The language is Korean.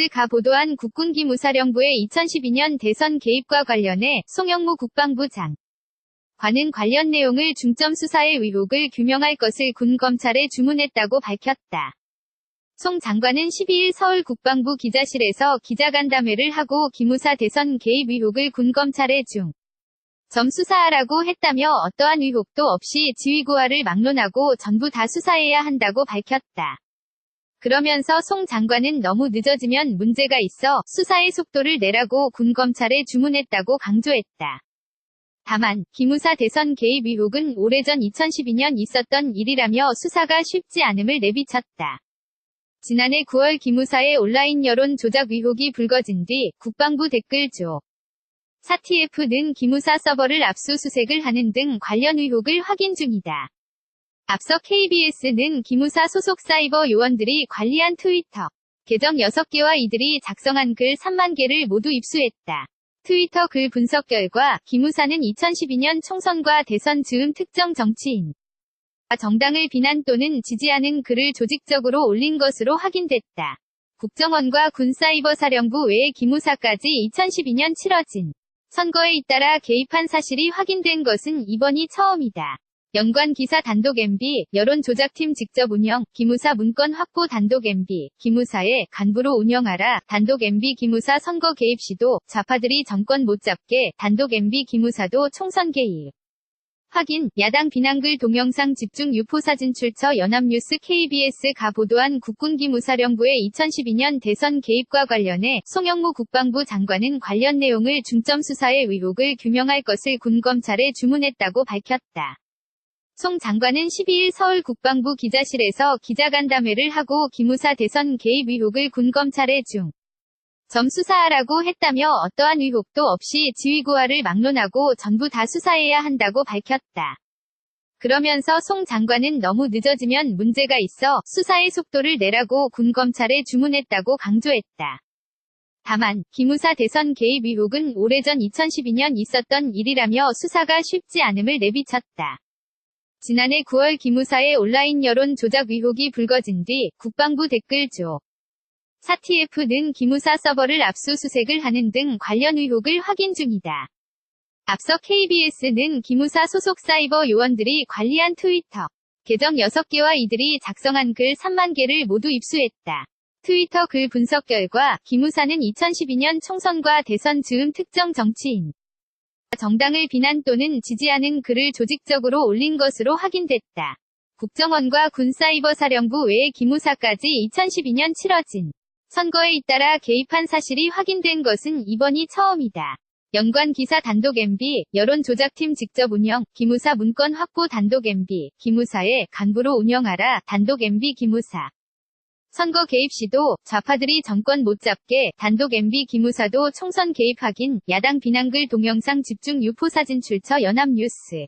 KBS가 보도한 국군기무사령부의 2012년 대선 개입과 관련해 송영무 국방부 장관은 관련 내용을 중점 수사의 의혹을 규명할 것을 군 검찰에 주문했다고 밝혔다. 송 장관은 12일 서울 국방부 기자실에서 기자간담회를 하고 기무사 대선 개입 의혹을 군 검찰에 점 수사하라고 했다며 어떠한 의혹도 없이 지휘고하를 막론하고 전부 다 수사해야 한다고 밝혔다. 그러면서 송 장관은 너무 늦어지면 문제가 있어 수사의 속도를 내라고 군 검찰에 주문했다고 강조했다. 다만 기무사 대선 개입 의혹은 오래전 2012년 있었던 일이라며 수사가 쉽지 않음을 내비쳤다. 지난해 9월 기무사의 온라인 여론 조작 의혹이 불거진 뒤 국방부 댓글조 사TF는 기무사 서버를 압수수색을 하는 등 관련 의혹을 확인 중이다. 앞서 KBS는 기무사 소속 사이버 요원들이 관리한 트위터 계정 6개와 이들이 작성한 글 3만 개를 모두 입수했다. 트위터 글 분석 결과 기무사는 2012년 총선과 대선 즈음 특정 정치인 정당을 비난 또는 지지하는 글을 조직적으로 올린 것으로 확인됐다. 국정원과 군사이버사령부 외에 기무사까지 2012년 치러진 선거에 잇따라 개입한 사실이 확인된 것은 이번이 처음이다. 연관 기사 단독 MB, 여론조작팀 직접 운영, 기무사 문건 확보 단독 MB, 기무사의 간부로 운영하라, 단독 MB 기무사 선거 개입 시도, 좌파들이 정권 못 잡게, 단독 MB 기무사도 총선 개입. 확인, 야당 비난글 동영상 집중 유포사진 출처 연합뉴스 KBS가 보도한 국군기무사령부의 2012년 대선 개입과 관련해 송영무 국방부 장관은 관련 내용을 중점 수사의 의혹을 규명할 것을 군 검찰에 주문했다고 밝혔다. 송 장관은 12일 서울 국방부 기자실에서 기자간담회를 하고 기무사 대선 개입 의혹을 군 검찰에 점 수사하라고 했다며 어떠한 의혹도 없이 지휘고하를 막론하고 전부 다 수사해야 한다고 밝혔다. 그러면서 송 장관은 너무 늦어지면 문제가 있어 수사의 속도를 내라고 군 검찰에 주문했다고 강조했다. 다만 기무사 대선 개입 의혹은 오래전 2012년 있었던 일이라며 수사가 쉽지 않음을 내비쳤다. 지난해 9월 기무사의 온라인 여론 조작 의혹이 불거진 뒤 국방부 댓글조 사TF는 기무사 서버를 압수수색을 하는 등 관련 의혹을 확인 중이다. 앞서 KBS는 기무사 소속 사이버 요원들이 관리한 트위터 계정 6개와 이들이 작성한 글 3만 개를 모두 입수했다. 트위터 글 분석 결과 기무사는 2012년 총선과 대선 즈음 특정 정치인 정당을 비난 또는 지지하는 글을 조직적으로 올린 것으로 확인됐다. 국정원과 군사이버사령부 외에 기무사까지 2012년 치러진 선거에 잇따라 개입한 사실이 확인된 것은 이번이 처음이다. 연관 기사 단독 MB, 여론조작팀 직접 운영, 기무사 문건 확보 단독 MB, 기무사의 간부로 운영하라, 단독 MB 기무사. 선거 개입 시도, 좌파들이 정권 못 잡게, 단독 MB 기무사도 총선 개입 확인, 야당 비난글 동영상 집중 유포사진 출처 연합뉴스.